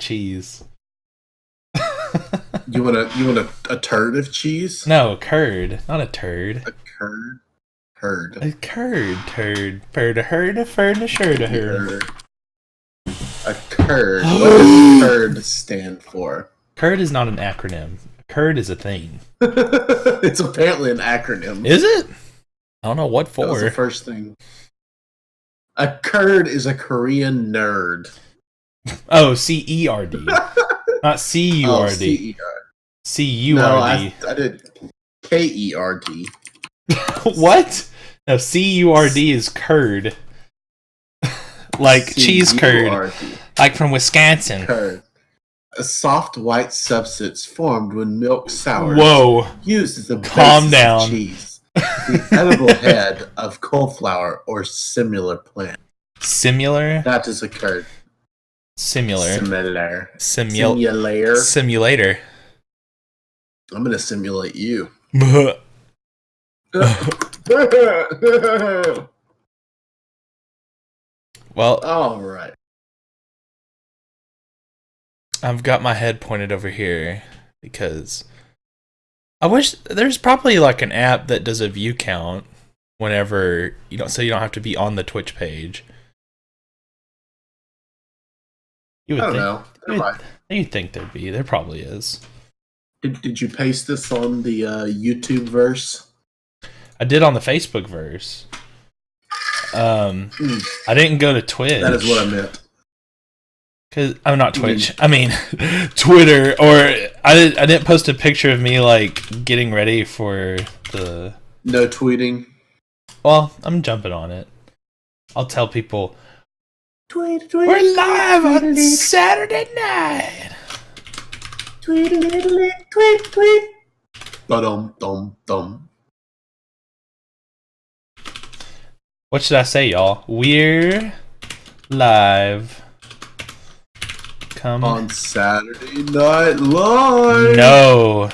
cheese. You want a turd of cheese? No, curd, not a turd. A curd? Herd. A curd, turd, bird, a herd, a fern, a shirt, a herd. A curd. What does curd stand for? Curd is not an acronym. Curd is a thing. It's apparently an acronym. Is it? I don't know what for. That was the first thing. A curd is a Korean nerd. Oh, C-E-R-D. Not C-U-R-D. C-E-R. C-U-R-D. No, I did K-E-R-D. What? No, C-U-R-D is curd. Like C-U-R-D. Cheese curd. Like from Wisconsin. Curd. A soft white substance formed when milk sours. Whoa. Used as a Calm basis down. of cheese. The edible head of cauliflower or similar plant. Similar? That is a curd. Similar. Simulator. Simulator. I'm gonna simulate you. Well, all right. I've got my head pointed over here because I wish there's probably like an app that does a view count whenever you don't, so you don't have to be on the Twitch page. You would I don't know. You'd think there'd be. There probably is. Did you paste this on the YouTube verse? I did on the Facebook verse. I didn't go to Twitch. That is what I meant. Cause I'm not Twitch. I mean, Twitter. Or I didn't post a picture of me like getting ready for the. No tweeting. Well, I'm jumping on it. I'll tell people. Tweet, we're live on Saturday night. Tweet. Dum. What should I say, y'all? We're live. Come on Saturday Night Live. No.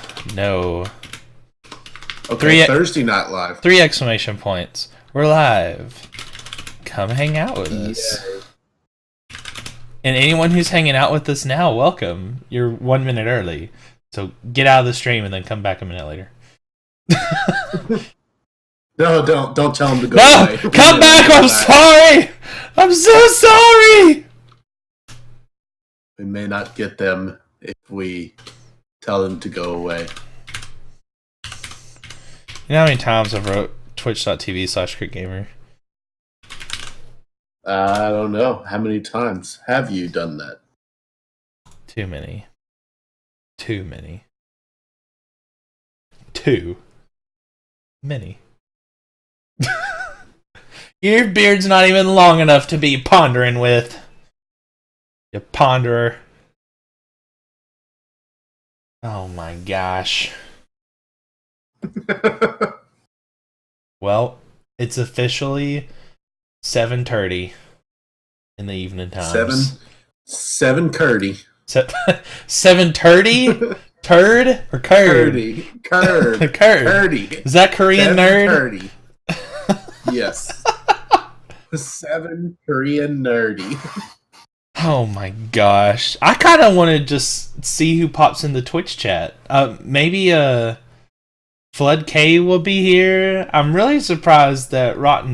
Okay, Thursday Night Live. 3 exclamation points. We're live. Come hang out with us. Yeah. And anyone who's hanging out with us now, welcome. You're 1 minute early. So get out of the stream and then come back a minute later. No, don't tell them to go no, away. Come back, I'm sorry! I'm so sorry! We may not get them if we tell them to go away. You know how many times I've wrote twitch.tv/Critgamer? I don't know. How many times have you done that? Too many. Too many. Your beard's not even long enough to be pondering with. You ponderer. Oh my gosh. Well, it's officially 7:30 in the evening times. 7:30. 7:30? Turd or curd? Curd. Curdy. Is that Korean nerd? Yes. 7 Korean nerdy. Oh my gosh. I kind of want to just see who pops in the Twitch chat. Maybe Flood K will be here. I'm really surprised that what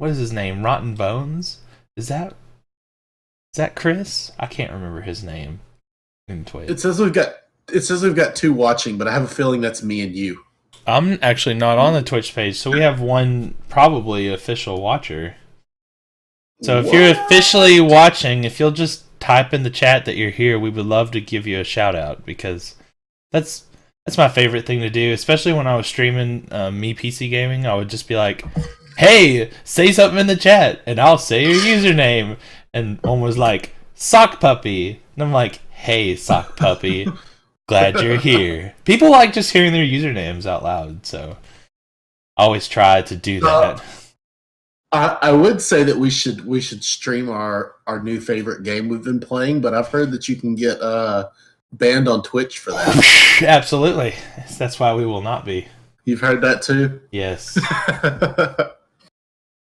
is his name? Rotten Bones? Is that Chris? I can't remember his name in Twitch. It says we've got 2 watching, but I have a feeling that's me and you. I'm actually not on the Twitch page, so we have one probably official watcher. So if you're officially watching, if you'll just type in the chat that you're here, we would love to give you a shout out, because that's my favorite thing to do, especially when I was streaming me PC gaming. I would just be like, hey, say something in the chat, and I'll say your username. And one was like, Sock Puppy. And I'm like, hey, Sock Puppy. Glad you're here. People like just hearing their usernames out loud, so I always try to do that. I would say that we should stream our new favorite game we've been playing, but I've heard that you can get banned on Twitch for that. Absolutely. That's why we will not be. You've heard that too? Yes.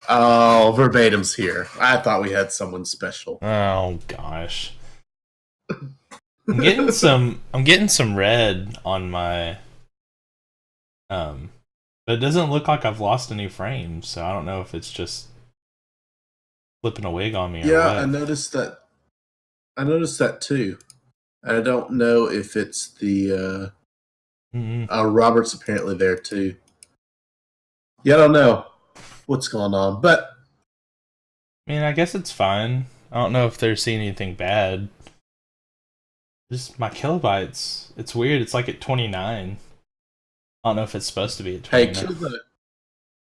Oh, verbatim's here. I thought we had someone special. Oh gosh. I'm getting some red on my but it doesn't look like I've lost any frames, so I don't know if it's just flipping a wig on me or what. I noticed that. I noticed that too. I don't know if it's the Robert's apparently there too. Yeah, I don't know what's going on, but I mean, I guess it's fine. I don't know if they're seeing anything bad. Just my kilobytes. It's weird. It's like at 29. I don't know if it's supposed to be at 29. Hey,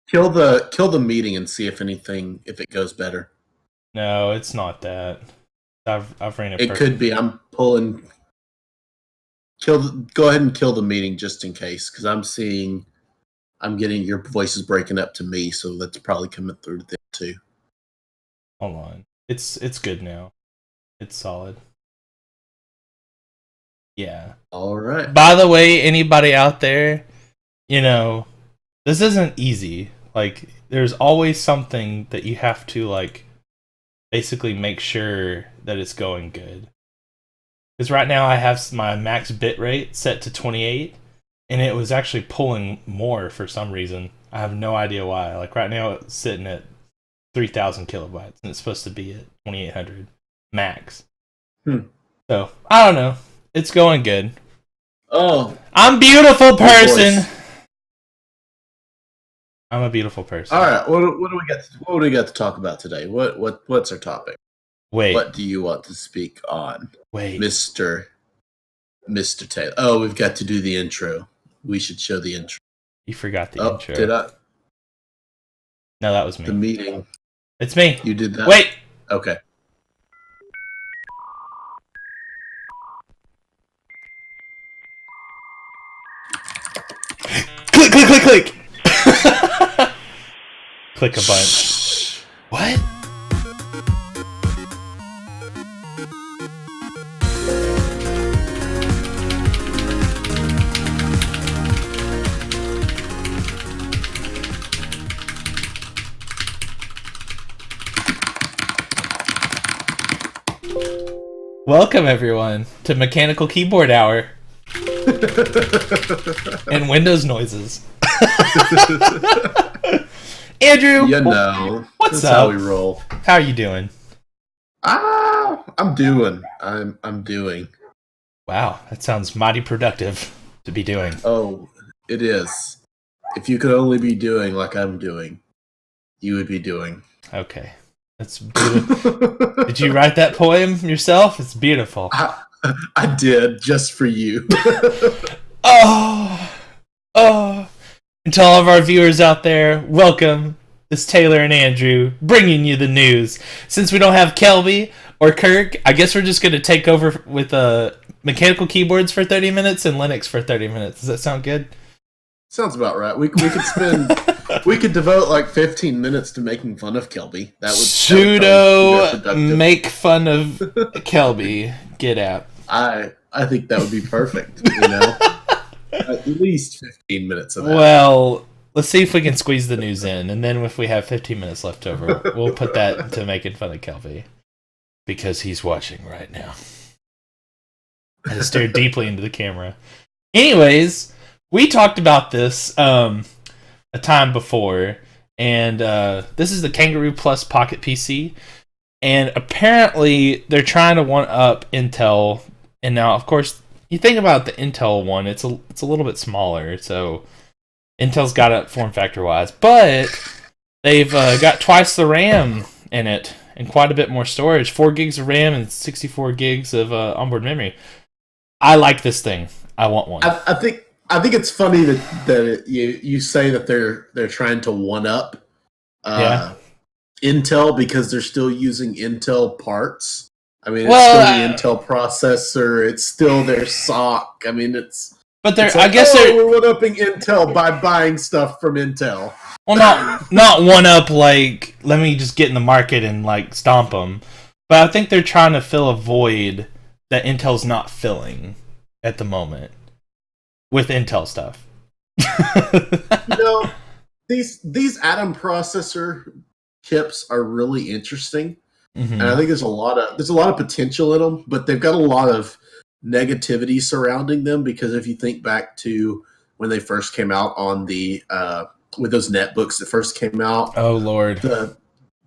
kill the meeting and see if it goes better. No, it's not that. I've ran it. It could be. I'm pulling. Go ahead and kill the meeting just in case, because I'm getting your voices breaking up to me, so that's probably coming through to them too. Hold on. It's good now. It's solid. Yeah. All right. By the way, anybody out there, this isn't easy. Like, there's always something that you have to, like, basically make sure that it's going good. Because right now I have my max bitrate set to 28, and it was actually pulling more for some reason. I have no idea why. Like, right now it's sitting at 3,000 kilobytes, and it's supposed to be at 2,800 max. So, I don't know. It's going good. Oh. I'm a beautiful person. I'm a beautiful person. All right. What do we got to talk about today? What's our topic? Wait. What do you want to speak on? Wait. Mr. Taylor. Oh, we've got to do the intro. We should show the intro. You forgot the intro. Did I? No, that was me. The meeting. It's me. You did that? Wait. Okay. Click. Click a bunch. What? Welcome everyone to Mechanical Keyboard Hour. And Windows noises. Andrew, what's up? How we roll. How are you doing? I'm doing. Wow, that sounds mighty productive to be doing. Oh, it is. If you could only be doing like I'm doing, you would be doing. Okay, that's beautiful. Did you write that poem yourself? It's beautiful. I did, just for you. Oh. And to all of our viewers out there, welcome. It's Taylor and Andrew bringing you the news. Since we don't have Kelby or Kirk, I guess we're just going to take over with mechanical keyboards for 30 minutes and Linux for 30 minutes. Does that sound good? Sounds about right. We could devote like 15 minutes to making fun of Kelby. That would make fun of Kelby. Get out. I think that would be perfect. At least 15 minutes of that. Well, let's see if we can squeeze the news in, and then if we have 15 minutes left over, we'll put that to making fun of Kelby. Because he's watching right now. I stare deeply into the camera. Anyways, we talked about this a time before, and this is the Kangaroo Plus Pocket PC, and apparently they're trying to one-up Intel, and now, of course, you think about the Intel one, it's a little bit smaller, so Intel's got it form factor-wise, but they've got twice the RAM in it, and quite a bit more storage, 4 gigs of RAM and 64 gigs of onboard memory. I like this thing. I want one. I think it's funny that you say that they're trying to one up Intel because they're still using Intel parts. I mean, it's still the Intel processor. It's still their SoC. I mean, But they're. Like, I guess we're one upping Intel by buying stuff from Intel. Well, not one up. Like, let me just get in the market and like stomp them. But I think they're trying to fill a void that Intel's not filling at the moment with Intel stuff. These Atom processor chips are really interesting, mm-hmm. and I think there's a lot of potential in them. But they've got a lot of negativity surrounding them, because if you think back to when they first came out on the with those netbooks that first came out, Oh Lord, the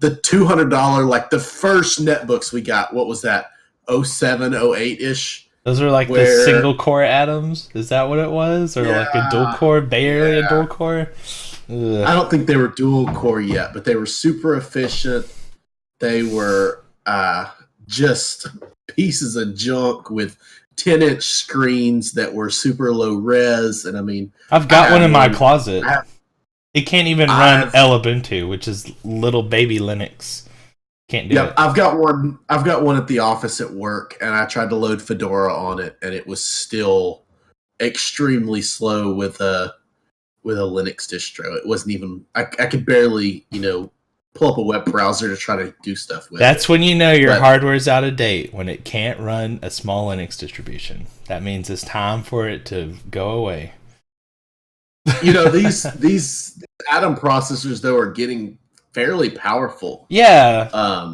$200, like the first netbooks we got, what was that, 07, 08 ish, those are like the where single core atoms. Is that what it was, or like a dual core? Barely a dual core. Ugh. I don't think they were dual core yet, but they were super efficient. They were just pieces of junk with 10-inch screens that were super low res. And I mean, I've got one in my closet. It can't even run Ubuntu, which is little baby Linux. Can't do it. I've got one. I've got one at the office at work, and I tried to load Fedora on it, and it was still extremely slow with a Linux distro. It wasn't even. I could barely, pull up a web browser to try to do stuff with. That's when you know your hardware's out of date, when it can't run a small Linux distribution. That means it's time for it to go away. These Atom processors though are getting fairly powerful. Yeah,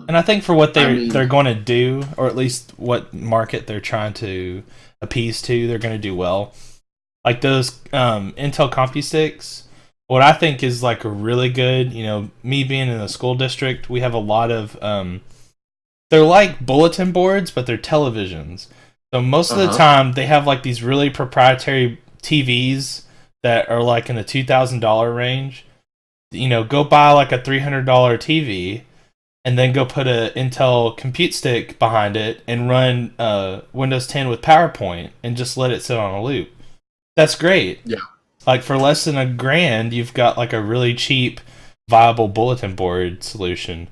and I think for what they're going to do, or at least what market they're trying to appease to, they're going to do well. Like those Intel CompuSticks, what I think is like a really good, me being in the school district, we have a lot of, they're like bulletin boards, but they're televisions. So most of the time, they have like these really proprietary TVs that are like in the $2,000 range. Go buy like a $300 TV, and then go put a Intel Compute Stick behind it and run Windows 10 with PowerPoint and just let it sit on a loop. That's great. Yeah. Like for less than $1,000, you've got like a really cheap, viable bulletin board solution.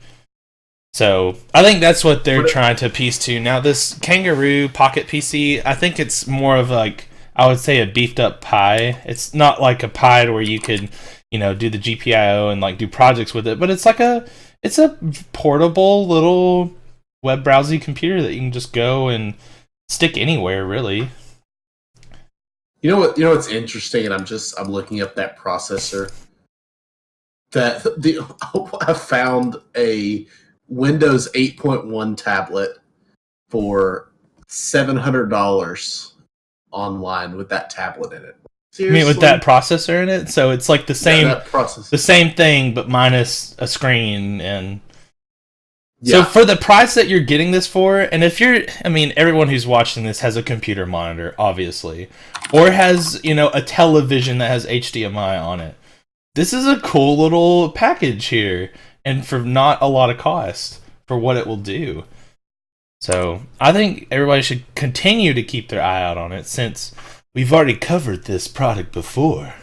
So I think that's what they're trying to appease to. Now this Kangaroo Pocket PC, I think it's more of like, I would say, a beefed up Pi. It's not like a Pi where you could, do the GPIO and like do projects with it, but it's like it's a portable little web browsing computer that you can just go and stick anywhere, really. You know what's interesting, and I'm looking up that processor. I found a Windows 8.1 tablet for $700 online with that tablet in it. Seriously? You mean with that processor in it? So it's like the same thing, but minus a screen. And so for the price that you're getting this for, and if everyone who's watching this has a computer monitor, obviously, or has, a television that has HDMI on it. This is a cool little package here, and for not a lot of cost for what it will do. So I think everybody should continue to keep their eye out on it, since we've already covered this product before.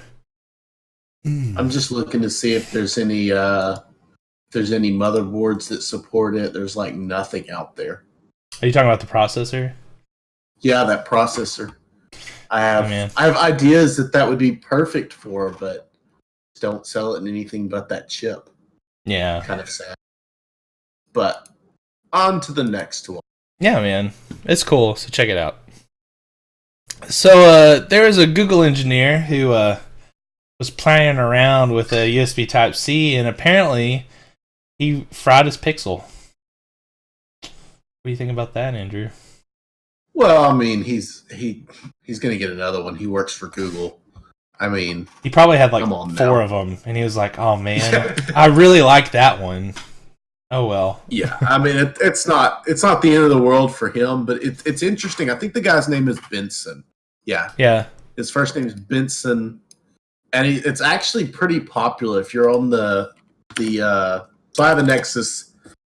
I'm just looking to see if there's any motherboards that support it. There's like nothing out there. Are you talking about the processor? Yeah, that processor. I have ideas that would be perfect for, but don't sell it in anything but that chip. Yeah. Kind of sad. But on to the next one. Yeah, man. It's cool, so check it out. So there is a Google engineer who was playing around with a USB Type-C, and apparently he fried his Pixel. What do you think about that, Andrew? Well, I mean, he's going to get another one. He works for Google. I mean, he probably had like 4 of them, and he was like, "Oh man, I really like that one." Oh well. Yeah, I mean, it's not the end of the world for him, but it's interesting. I think the guy's name is Benson. Yeah. His first name is Benson, and it's actually pretty popular if you're on the. So I have a Nexus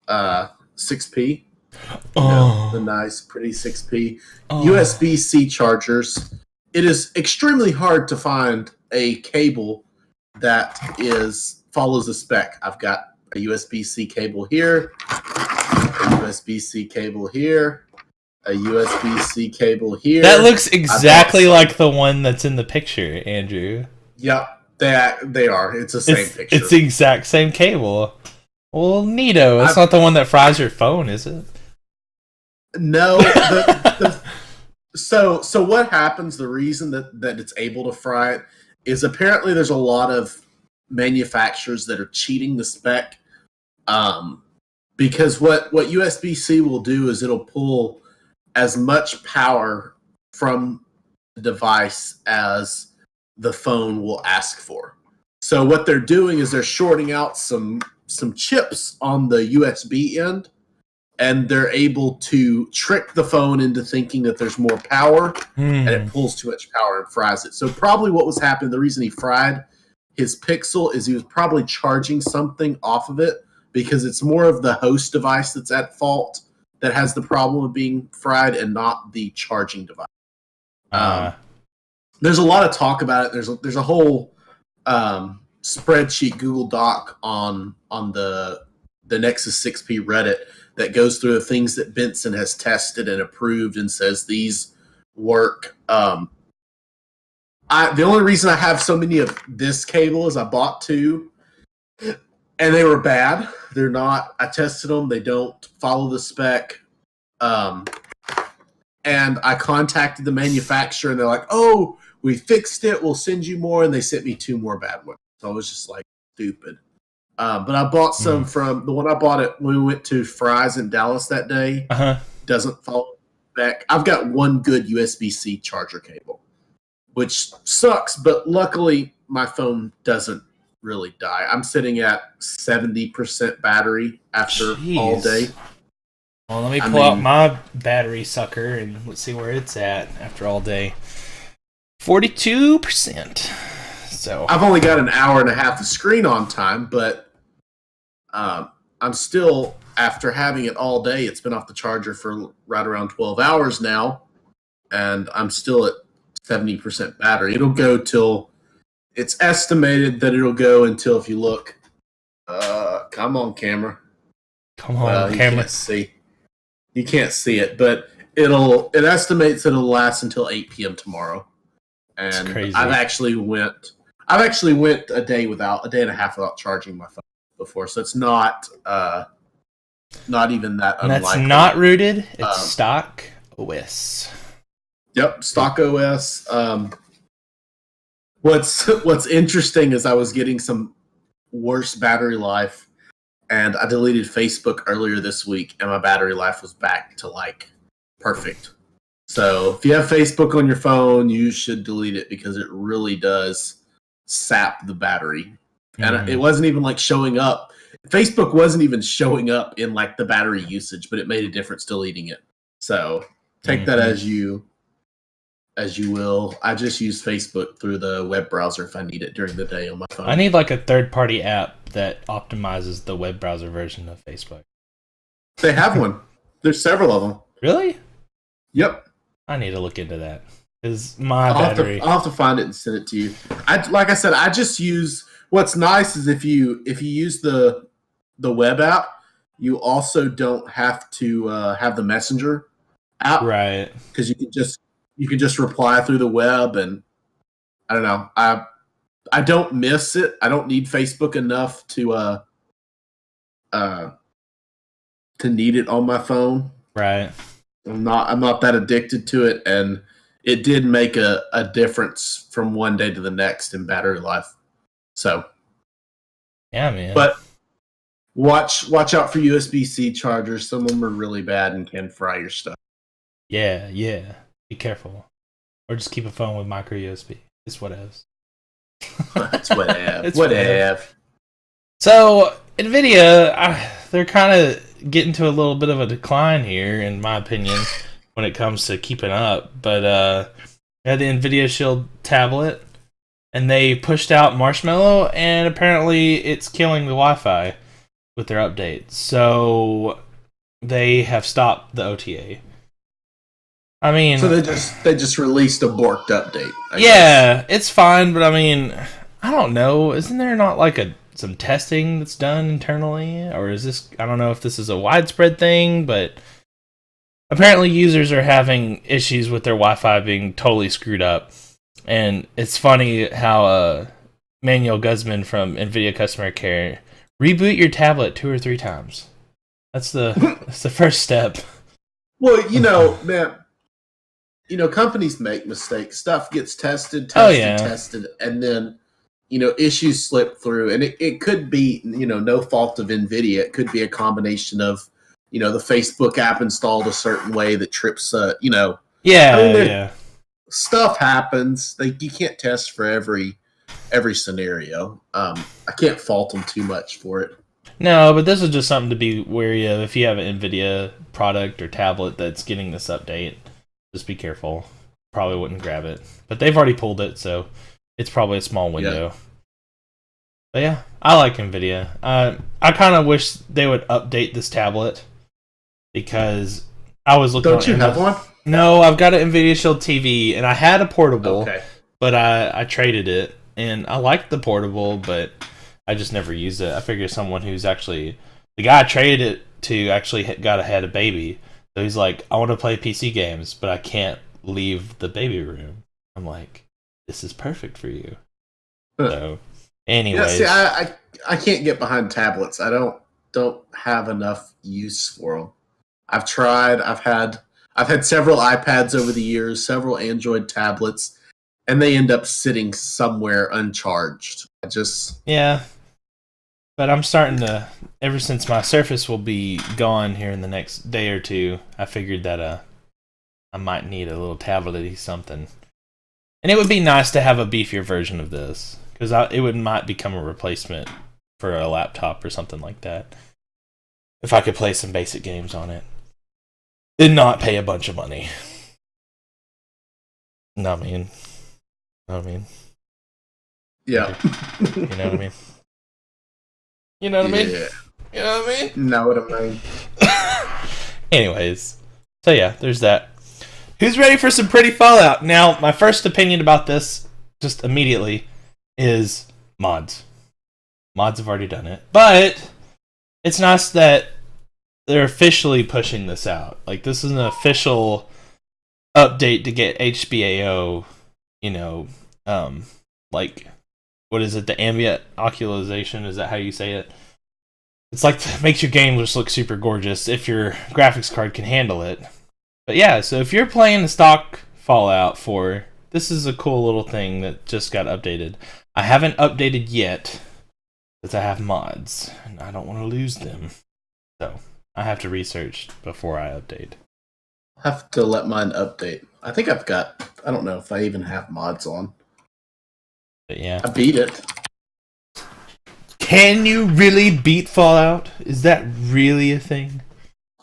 6P. The nice, pretty 6P USB-C chargers. It is extremely hard to find a cable that follows the spec. I've got a USB-C cable here, a USB-C cable here, a USB-C cable here. That looks exactly like the one that's in the picture, Andrew. Yep, they are. It's the same picture. It's the exact same cable. Well, neato. That's not the one that fries your phone, is it? No. So what happens, the reason that it's able to fry it, is apparently there's a lot of manufacturers that are cheating the spec. Because what USB-C will do is it'll pull as much power from the device as the phone will ask for. So what they're doing is they're shorting out some chips on the USB end, and they're able to trick the phone into thinking that there's more power, and it pulls too much power and fries it. So probably what was happening, the reason he fried his Pixel is he was probably charging something off of it, because it's more of the host device that's at fault that has the problem of being fried and not the charging device. There's a lot of talk about it. There's a whole spreadsheet Google Doc on the Nexus 6P Reddit that goes through the things that Benson has tested and approved and says these work. The only reason I have so many of this cable is I bought two, and they were bad. They're not. I tested them. They don't follow the spec. And I contacted the manufacturer, and they're like, "Oh, we fixed it. We'll send you more." And they sent me two more bad ones. So I was just like, stupid. But I bought some from the one I bought it when we went to Fry's in Dallas that day. Doesn't follow back. I've got one good USB-C charger cable, which sucks, but luckily my phone doesn't really die. I'm sitting at 70% battery after all day. Well, let me pull out my battery sucker and let's see where it's at after all day. 42%. So I've only got an hour and a half of screen on time, but I'm still, after having it all day, it's been off the charger for right around 12 hours now, and I'm still at 70% battery. It'll go till, it's estimated that it'll go until, if you look, come on, camera. Come on, camera. You can't see it, but it estimates it'll last until 8 p.m. tomorrow. And crazy. I've actually went a day and a half without charging my phone before, so it's not even that unlikely. That's not rooted. It's stock OS. Yep, stock OS. What's interesting is I was getting some worse battery life, and I deleted Facebook earlier this week, and my battery life was back to like perfect. So if you have Facebook on your phone, you should delete it, because it really does sap the battery. And it wasn't even like showing up. Facebook wasn't even showing up in like the battery usage, but it made a difference deleting it. So take that as you will. I just use Facebook through the web browser if I need it during the day on my phone. I need like a third-party app that optimizes the web browser version of Facebook. They have one. There's several of them. Really? Yep. I need to look into that. Because battery. I'll have to find it and send it to you. Like I said, I just use. What's nice is if you use the web app, you also don't have to have the Messenger app, right? Because you can just reply through the web, and I don't know. I don't miss it. I don't need Facebook enough to need it on my phone. Right. I'm not that addicted to it, and it did make a difference from one day to the next in battery life. So, yeah, man. But watch out for USB-C chargers. Some of them are really bad and can fry your stuff. Yeah. Be careful, or just keep a phone with micro USB. It's whatevs. It's whatever. So Nvidia, they're kind of getting to a little bit of a decline here, in my opinion, when it comes to keeping up. But they had the Nvidia Shield tablet, and they pushed out Marshmallow, and apparently it's killing the Wi-Fi with their update. So they have stopped the OTA. I mean, so they just released a borked update. I guess. It's fine, but I mean, I don't know. Isn't there not like some testing that's done internally, or is this? I don't know if this is a widespread thing, but apparently users are having issues with their Wi-Fi being totally screwed up. And it's funny how Manuel Guzman from NVIDIA Customer Care, reboot your tablet 2 or 3 times. That's the first step. Well, man, companies make mistakes. Stuff gets tested, and then, issues slip through. And it could be, no fault of NVIDIA. It could be a combination of, the Facebook app installed a certain way that trips, Yeah, stuff happens. You can't test for every scenario. I can't fault them too much for it. No, but this is just something to be wary of. If you have an NVIDIA product or tablet that's getting this update, just be careful. Probably wouldn't grab it. But they've already pulled it, so it's probably a small window. Yeah. But yeah, I like NVIDIA. I kind of wish they would update this tablet because I was looking. Don't you have one? No, I've got an NVIDIA Shield TV, and I had a portable, but I traded it, and I liked the portable, but I just never used it. I figured someone who's actually the guy I traded it to actually had a baby, so he's like, I want to play PC games, but I can't leave the baby room. I'm like, this is perfect for you. So. Anyways, yeah, see, I can't get behind tablets. I don't have enough use for them. I've tried. I've had several iPads over the years, several Android tablets, and they end up sitting somewhere uncharged. Yeah. But I'm starting to. Ever since my Surface will be gone here in the next day or two, I figured that I might need a little tablet-y something, and it would be nice to have a beefier version of this. Because might become a replacement for a laptop or something like that. If I could play some basic games on it. And not pay a bunch of money. Know what I mean? Yeah. You know what I mean? You know what I mean? Yeah. You know what I mean? Know what I mean. Anyways. So yeah, there's that. Who's ready for some pretty Fallout? Now, my first opinion about this, just immediately, is mods. Mods have already done it. But it's nice that they're officially pushing this out. Like, this is an official update to get HBAO, like, what is it, the ambient oculation? Is that how you say it? It's like, makes your game just look super gorgeous if your graphics card can handle it. But yeah, so if you're playing the stock Fallout 4, this is a cool little thing that just got updated. I haven't updated yet because I have mods and I don't want to lose them. So I have to research before I update. I have to let mine update. I think I don't know if I even have mods on. But yeah. I beat it. Can you really beat Fallout? Is that really a thing?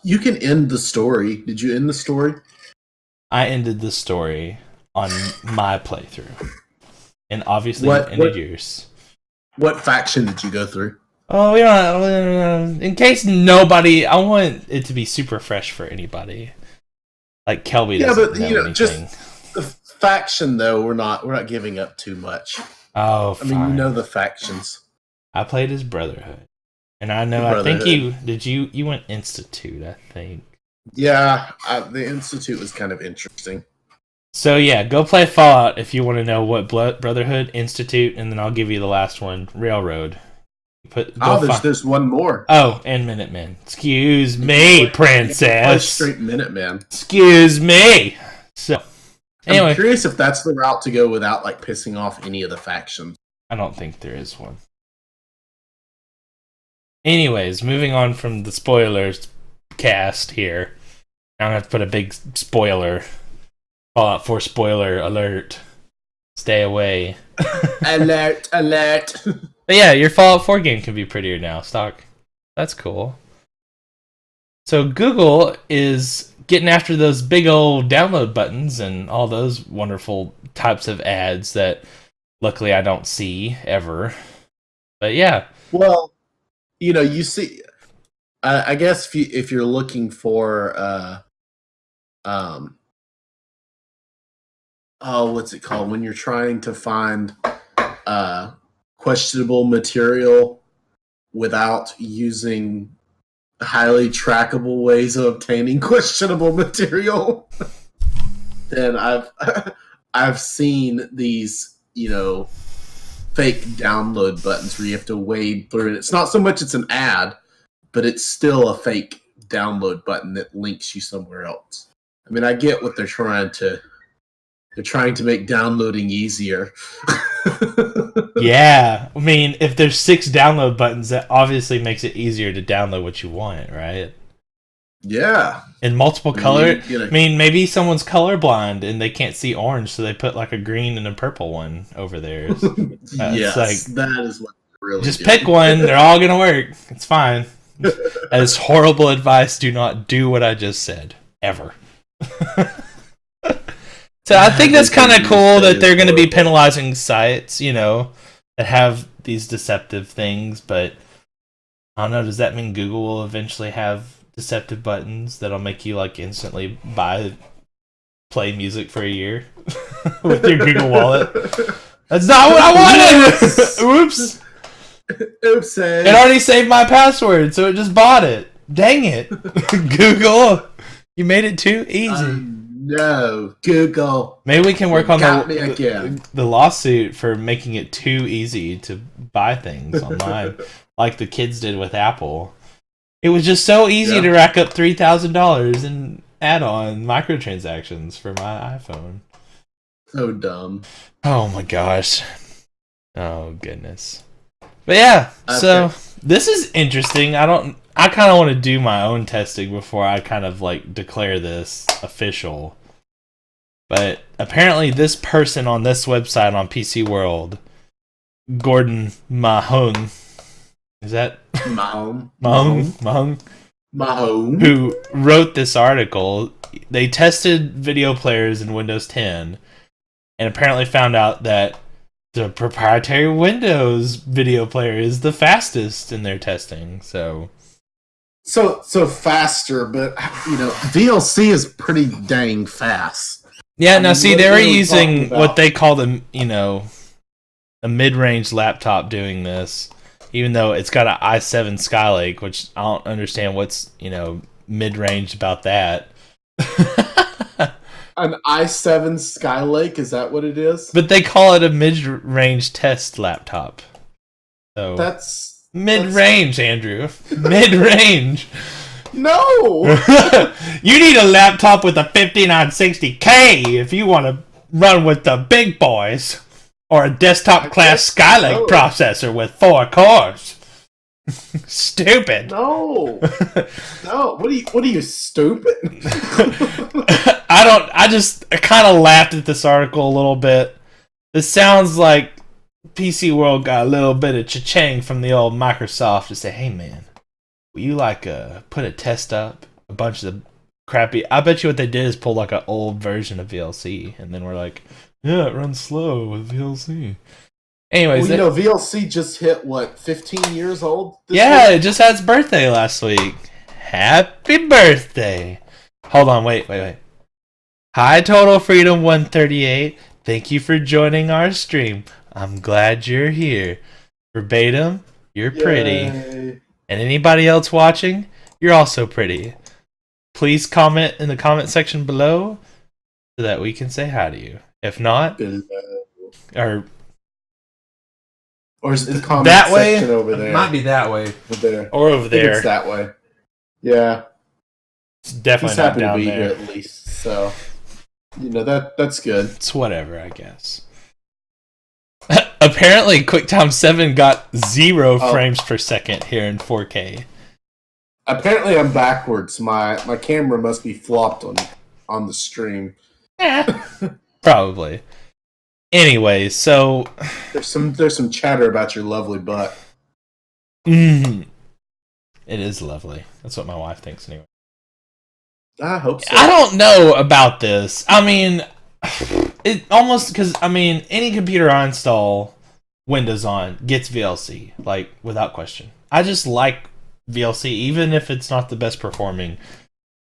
You can end the story. Did you end the story? I ended the story on my playthrough. And obviously you ended yours. What faction did you go through? Oh, yeah. In case nobody... I want it to be super fresh for anybody. Like Kelby doesn't know anything. Just the faction, though, we're not giving up too much. Oh, fine. I mean, you know the factions. I played as Brotherhood. And I know, I think you went Institute, I think. Yeah, the Institute was kind of interesting. So yeah, go play Fallout if you want to know what Brotherhood, Institute, and then I'll give you the last one, Railroad. There's one more. Oh, and Minutemen. Excuse me, Princess. Straight Minuteman. Excuse me. So, anyway. I'm curious if that's the route to go without like pissing off any of the factions. I don't think there is one. Anyways, moving on from the spoilers cast here. I don't have to put a big spoiler. Fallout 4 spoiler alert. Stay away. Alert. But yeah, your Fallout 4 game can be prettier now, stock. That's cool. So Google is getting after those big old download buttons and all those wonderful types of ads that luckily I don't see ever. But yeah. Well, you see, I guess if you're looking for what's it called when you're trying to find questionable material without using highly trackable ways of obtaining questionable material, then I've seen these fake download buttons where you have to wade through it. It's not so much it's an ad, but it's still a fake download button that links you somewhere else. I mean, I get what they're trying to make downloading easier. Yeah. I mean, if there's 6 download buttons, that obviously makes it easier to download what you want, right? Yeah. In multiple color. You I mean, maybe someone's colorblind and they can't see orange, so they put like a green and a purple one over theirs. Yes, like, that is what really just pick one. They're all gonna work. It's fine. That is horrible advice. Do not do what I just said ever. So I think that's kind of cool that they're going to be penalizing sites, that have these deceptive things. But I don't know. Does that mean Google will eventually have deceptive buttons that'll make you like instantly play music for a year with your Google Wallet? That's not what I wanted. Oops. Oops. It already saved my password, so it just bought it. Dang it, Google! You made it too easy. No, Google. Maybe we can work on the lawsuit for making it too easy to buy things online, like the kids did with Apple. It was just so easy to rack up $3,000 in add-on microtransactions for my iPhone. So dumb. Oh my gosh. Oh goodness. But yeah, so this is interesting. I kind of want to do my own testing before I kind of like declare this official. But apparently this person on this website on PC World, Gordon Mahone, is that Mahone, who wrote this article, they tested video players in Windows 10 and apparently found out that the proprietary Windows video player is the fastest in their testing. So faster, but VLC is pretty dang fast. Yeah, now see, they were using what they call a mid-range laptop doing this, even though it's got an i7 Skylake, which I don't understand what's mid-range about that. An i7 Skylake, is that what it is? But they call it a mid-range test laptop. So that's mid-range, Andrew. Mid-range. No! You need a laptop with a 5960K if you want to run with the big boys. Or a desktop-class Skylake processor with 4 cores. Stupid. No. What are you stupid? I kind of laughed at this article a little bit. This sounds like PC World got a little bit of cha-ching from the old Microsoft to say, hey man, will you put a test up? A bunch of the crappy... I bet you what they did is pull like an old version of VLC, and then we're like, yeah, it runs slow with VLC. Anyways, VLC just hit, 15 years old? Yeah, week? It just had its birthday last week. Happy birthday. Hold on, wait. Hi, Total Freedom 138. Thank you for joining our stream. I'm glad you're here. Verbatim, you're pretty. And anybody else watching, you're also pretty. Please comment in the comment section below so that we can say hi to you. If not, or is it the comment that section way? Over there? It might be that way. Over there. Or over there. It's that way. Yeah. It's definitely not down to be there. Here at least, so that's good. It's whatever, I guess. Apparently, QuickTime 7 got 0 frames per second here in 4K. Apparently, I'm backwards. My camera must be flopped on the stream. Probably. Anyway, so there's some chatter about your lovely butt. It is lovely. That's what my wife thinks anyway. I hope so. I don't know about this. I mean, it almost because any computer I install Windows on gets VLC, like without question. I just like VLC, even if it's not the best performing.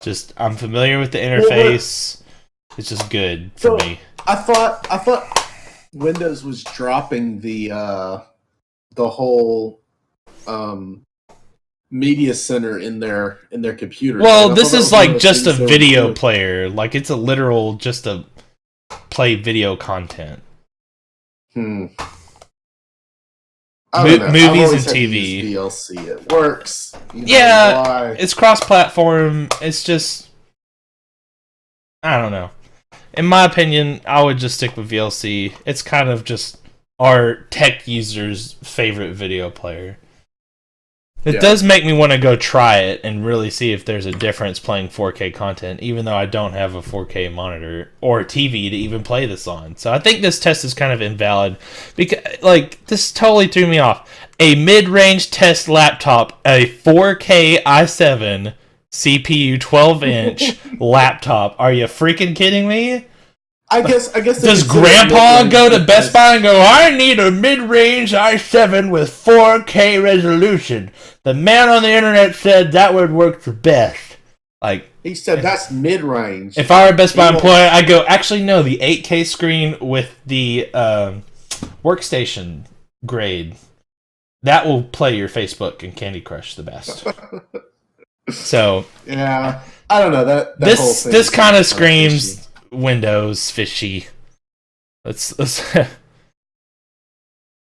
Just I'm familiar with the interface. It's just good for me. I thought Windows was dropping the whole media center in their computers. Well, this is like just a video player. Like it's a literal just to play video content. Movies and TV. VLC. It works. Yeah, it's cross-platform. It's just I don't know. In my opinion, I would just stick with VLC. It's kind of just our tech users' favorite video player. It does make me want to go try it and really see if there's a difference playing 4K content, even though I don't have a 4K monitor or a TV to even play this on. So I think this test is kind of invalid because, like, this totally threw me off. A mid-range test laptop, a 4K i7 CPU 12-inch laptop. Are you freaking kidding me? I guess. Does Grandpa go to Best Buy and go, I need a mid-range i7 with 4K resolution? The man on the internet said that would work the best. Like, he said that's mid-range. If I were a Best Buy employee, I'd go, actually, no, the 8K screen with the workstation grade, that will play your Facebook and Candy Crush the best. So, yeah, I don't know. That this kind of screams fishy. Windows fishy. Let's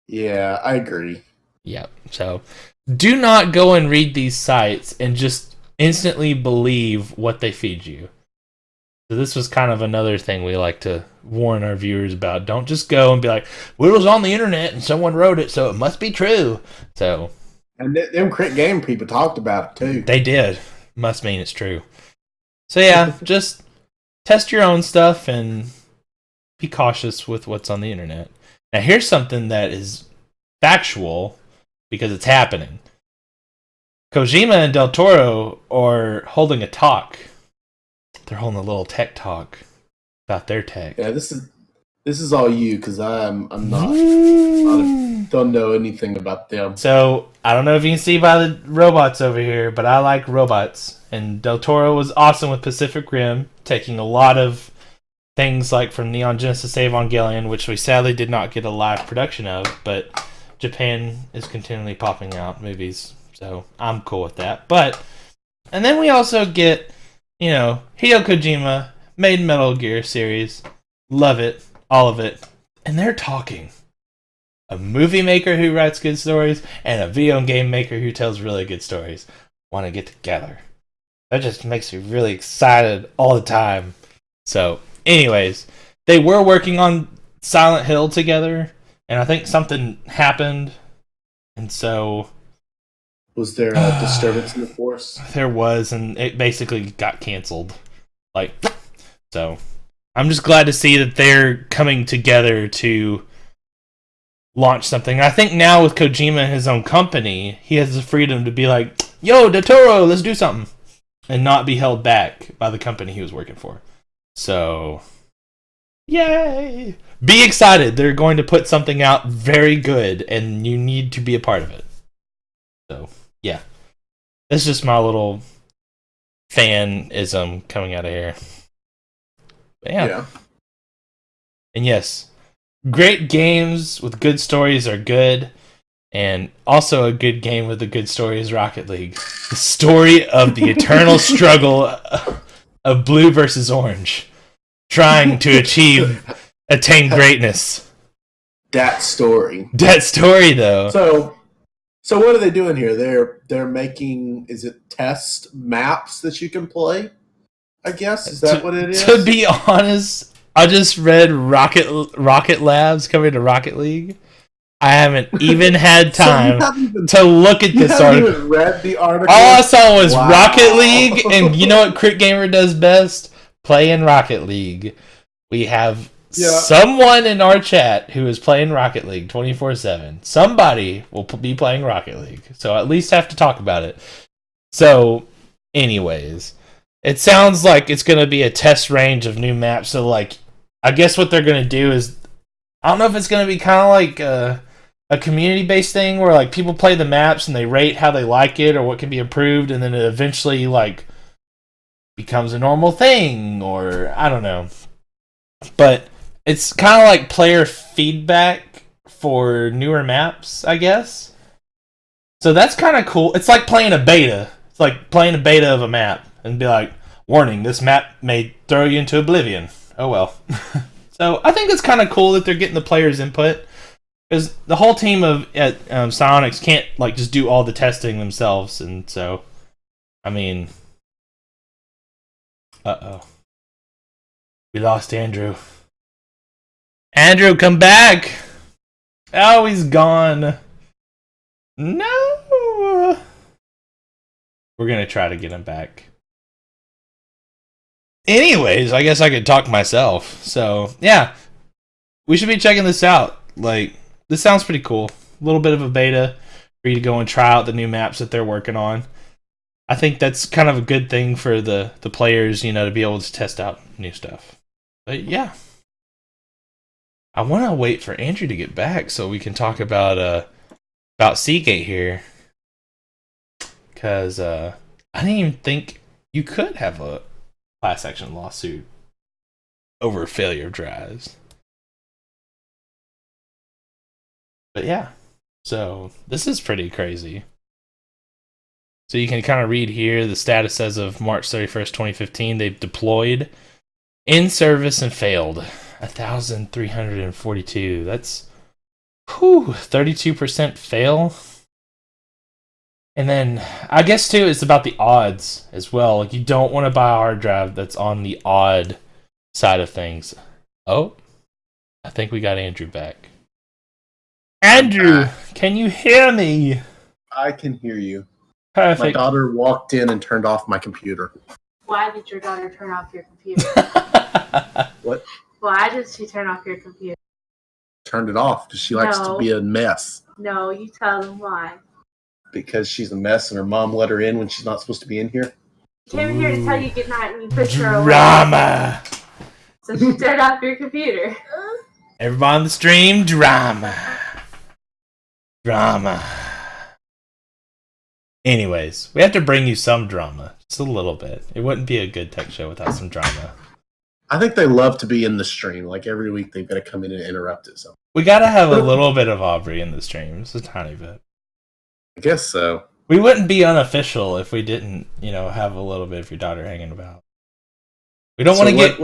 Yeah, I agree. Yeah. So, do not go and read these sites and just instantly believe what they feed you. So this was kind of another thing we like to warn our viewers about. Don't just go and be like, well, it was on the internet and someone wrote it, so it must be true. So, and them Critgamer people talked about it too. They did. Must mean it's true. So yeah, just test your own stuff and be cautious with what's on the internet. Now here's something that is factual because it's happening. Kojima and Del Toro are holding a talk. They're holding a little tech talk about their tech. Yeah, this is all you because I'm not. I don't know anything about them. So I don't know if you can see by the robots over here, but I like robots. And Del Toro was awesome with Pacific Rim, taking a lot of things like from Neon Genesis Evangelion, which we sadly did not get a live production of, but Japan is continually popping out movies, so I'm cool with that. And then we also get, Hideo Kojima made Metal Gear series, love it, all of it, and they're talking. A movie maker who writes good stories and a video game maker who tells really good stories want to get together. That just makes me really excited all the time. So, anyways, they were working on Silent Hill together, and I think something happened, and so... Was there a disturbance in the force? There was, and it basically got canceled. So, I'm just glad to see that they're coming together to launch something. I think now with Kojima and his own company, he has the freedom to be like, yo, Del Toro, let's do something. And not be held back by the company he was working for. So, yay! Be excited. They're going to put something out very good, and you need to be a part of it. So, yeah. That's just my little fanism coming out of here. But yeah. And yes, great games with good stories are good. And also a good game with a good story is Rocket League. The story of the eternal struggle of blue versus orange. Trying to attain greatness. That story. That story, though. So what are they doing here? They're making, is it test maps that you can play? I guess, is that what it is? To be honest, I just read Rocket Labs coming to Rocket League. I haven't even had time to look at this article. You haven't even read the article? All I saw was Rocket League, and you know what Critgamer does best? Play in Rocket League. We have someone in our chat who is playing Rocket League 24/7. Somebody will be playing Rocket League, so at least have to talk about it. So, anyways, it sounds like it's going to be a test range of new maps. So, I guess what they're going to do is, I don't know if it's going to be kind of like a community-based thing where people play the maps and they rate how they like it or what can be improved, and then it eventually becomes a normal thing, or I don't know. But it's kind of like player feedback for newer maps, I guess. So that's kind of cool. It's like playing a beta. It's like playing a beta of a map and be like, warning, this map may throw you into oblivion. Oh well. So I think it's kind of cool that they're getting the players' input. Because the whole team at Psyonix can't just do all the testing themselves, and so, I mean, we lost Andrew. Andrew, come back! Oh, he's gone. No. We're going to try to get him back. Anyways, I guess I could talk myself. So, yeah. We should be checking this out. Like, this sounds pretty cool. A little bit of a beta for you to go and try out the new maps that they're working on. I think that's kind of a good thing for the players, you know, to be able to test out new stuff. But yeah. I want to wait for Andrew to get back so we can talk about Seagate here. Because I didn't even think you could have a class action lawsuit over failure of drives. But yeah, so this is pretty crazy. So you can kind of read here the status as of March 31st, 2015. They've deployed, in service, and failed 1,342. That's 32% fail. And then I guess too, it's about the odds as well. Like, you don't want to buy a hard drive that's on the odd side of things. Oh, I think we got Andrew back. Andrew, can you hear me? I can hear you. Perfect. My daughter walked in and turned off my computer. Why did your daughter turn off your computer? What? Why did she turn off your computer? Turned it off because she likes to be a mess. No, you tell them why. Because she's a mess and her mom let her in when she's not supposed to be in here. She came in here to tell you good night and you pushed her away. Drama. So she turned off your computer. Everybody on the stream, drama. Drama. Anyways, we have to bring you some drama. Just a little bit. It wouldn't be a good tech show without some drama. I think they love to be in the stream. Like, every week they've got to come in and interrupt it. So we gotta have a little bit of Aubrey in the stream. Just a tiny bit. I guess so. We wouldn't be unofficial if we didn't, you know, have a little bit of your daughter hanging about. We don't want to get...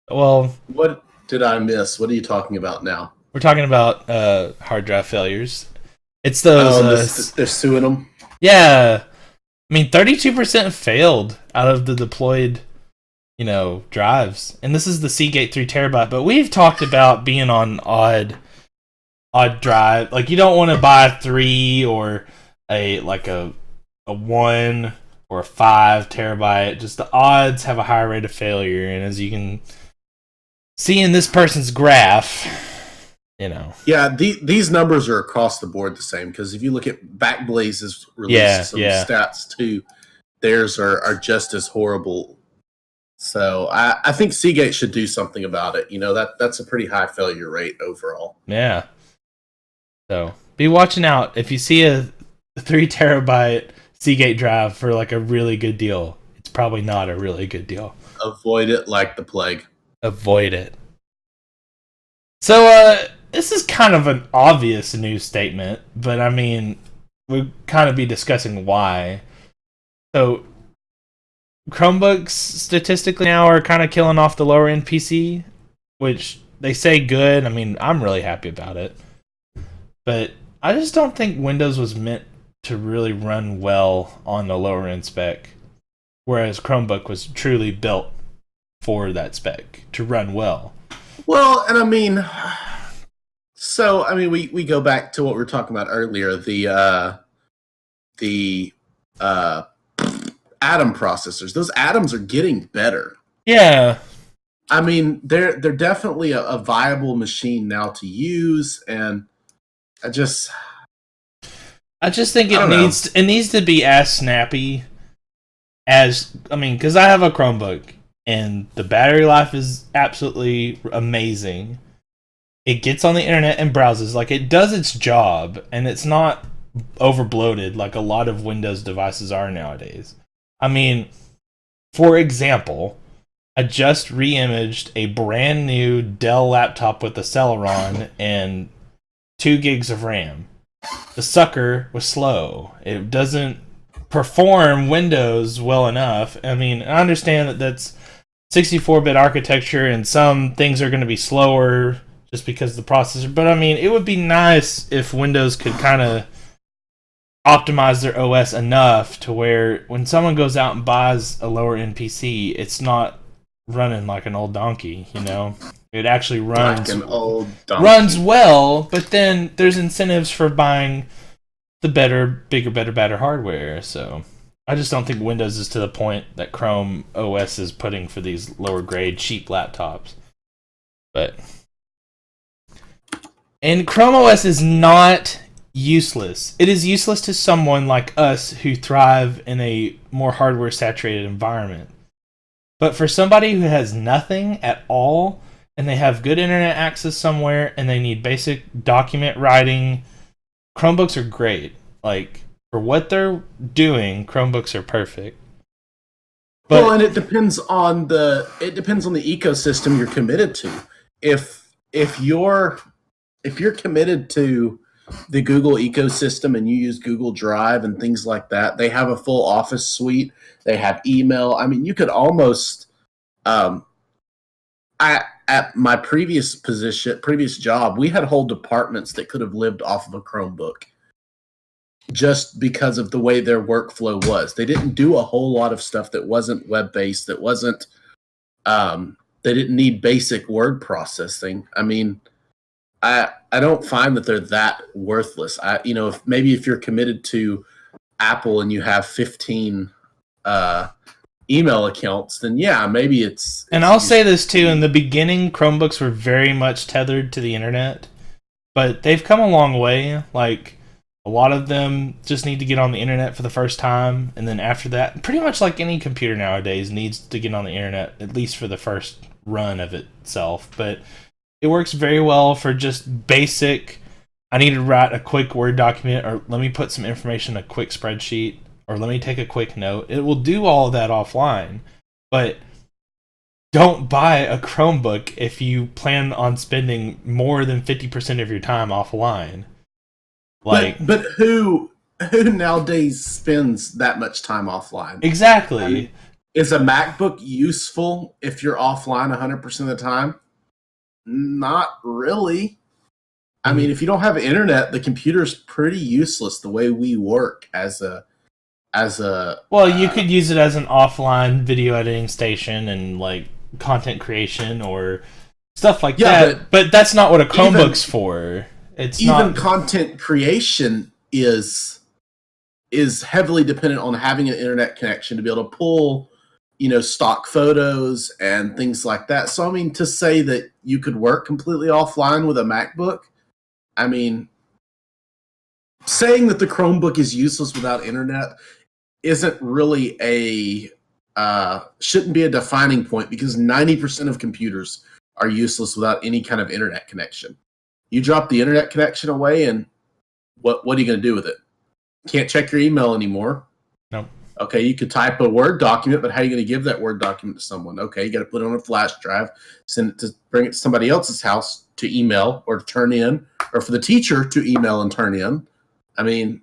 Well... What did I miss? What are you talking about now? We're talking about hard drive failures. It's those... they're suing them? Yeah. I mean, 32% failed out of the deployed, you know, drives. And this is the Seagate 3 terabyte. But we've talked about being on odd drive. Like, you don't want to buy a 3 or a 1 or a 5 terabyte. Just the odds have a higher rate of failure. And as you can see in this person's graph, you know. Yeah, these numbers are across the board the same, because if you look at Backblaze's release some stats too, theirs are just as horrible. So I think Seagate should do something about it. You know, that's a pretty high failure rate overall. Yeah. So be watching out if you see a 3 terabyte Seagate drive for like a really good deal. It's probably not a really good deal. Avoid it like the plague. Avoid it. So this is kind of an obvious news statement, but I mean, we'll kind of be discussing why. So Chromebooks statistically now are kind of killing off the lower end PC, which they say good. I mean, I'm really happy about it. But I just don't think Windows was meant to really run well on the lower end spec, whereas Chromebook was truly built for that spec to run well. Well, and I mean, so I mean, we go back to what we were talking about earlier, the Atom processors. Those Atoms are getting better. Yeah. I mean, they're definitely a viable machine now to use, and I just think it needs to be as snappy as, I mean, because I have a Chromebook and the battery life is absolutely amazing. It gets on the internet and browses, like, it does its job, and it's not over bloated like a lot of Windows devices are nowadays. I mean, for example, I just re-imaged a brand new Dell laptop with a Celeron and 2 gigs of RAM. The sucker was slow. It doesn't perform Windows well enough. I mean, I understand that that's 64-bit architecture and some things are going to be slower just because of the processor. But I mean, it would be nice if Windows could kind of optimize their OS enough to where when someone goes out and buys a lower end PC, it's not running like an old donkey, you know? It actually runs like an old donkey. Runs well, but then there's incentives for buying the better, bigger, better, better hardware. So I just don't think Windows is to the point that Chrome OS is putting for these lower grade cheap laptops. And Chrome OS is not useless. It is useless to someone like us who thrive in a more hardware saturated environment. But for somebody who has nothing at all, and they have good internet access somewhere, and they need basic document writing, Chromebooks are great. Like, for what they're doing, Chromebooks are perfect. But, well, and it depends on the ecosystem you're committed to. If you're committed to the Google ecosystem and you use Google Drive and things like that, they have a full Office suite. They have email. I mean, you could almost at my previous job, we had whole departments that could have lived off of a Chromebook just because of the way their workflow was. They didn't do a whole lot of stuff that wasn't web-based, that wasn't they didn't need basic word processing. I mean, I don't find that they're that worthless. If you're committed to Apple and you have 15 email accounts, then yeah, maybe it's and I'll say this too, in the beginning, Chromebooks were very much tethered to the internet, but they've come a long way. Like, a lot of them just need to get on the internet for the first time, and then after that, pretty much like any computer nowadays needs to get on the internet, at least for the first run of itself. But it works very well for just basic, I need to write a quick Word document, or let me put some information in a quick spreadsheet, or let me take a quick note. It will do all of that offline, but don't buy a Chromebook if you plan on spending more than 50% of your time offline. Like, but who nowadays spends that much time offline? Exactly. I mean, is a MacBook useful if you're offline 100% of the time? Not really. I mean, if you don't have internet, the computer's pretty useless the way we work as a well, you could use it as an offline video editing station and like content creation or stuff like that. But that's not what a Chromebook's for. It's even content creation is heavily dependent on having an internet connection to be able to pull, stock photos and things like that. So I mean, to say that you could work completely offline with a MacBook, I mean, saying that the Chromebook is useless without internet isn't really shouldn't be a defining point, because 90% of computers are useless without any kind of internet connection. You drop the internet connection away, and what are you going to do with it? Can't check your email anymore. No. Okay, you could type a Word document, but how are you going to give that Word document to someone? Okay, you got to put it on a flash drive, bring it to somebody else's house to email or to turn in, or for the teacher to email and turn in. I mean,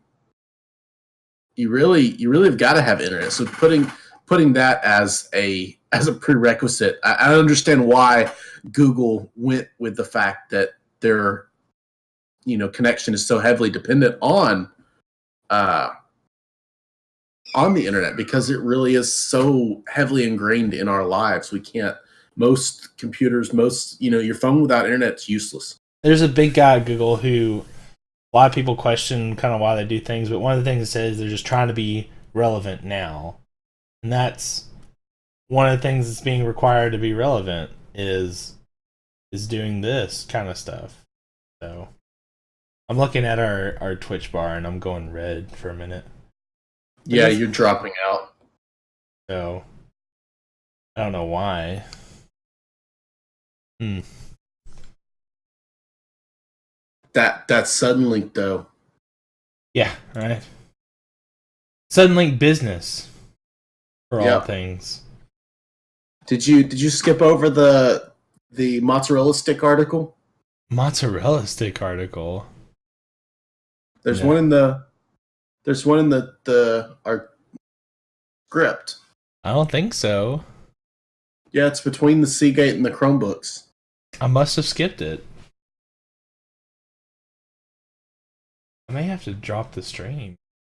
you really have got to have internet. So putting that as a prerequisite, I understand why Google went with the fact that their connection is so heavily dependent on the internet, because it really is so heavily ingrained in our lives. We can't, most computers, your phone without internet is useless. There's a big guy at Google who a lot of people question kind of why they do things, but one of the things it says they're just trying to be relevant now. And that's one of the things that's being required to be relevant is doing this kind of stuff. So I'm looking at our Twitch bar and I'm going red for a minute. Yeah, you're dropping out. So I don't know why. That sudden link though. Yeah, right. Suddenlink business for all things. Did you skip over the mozzarella stick article? Mozzarella stick article. There's one in the our script. I don't think so. Yeah, it's between the Seagate and the Chromebooks. I must have skipped it. I may have to drop the stream.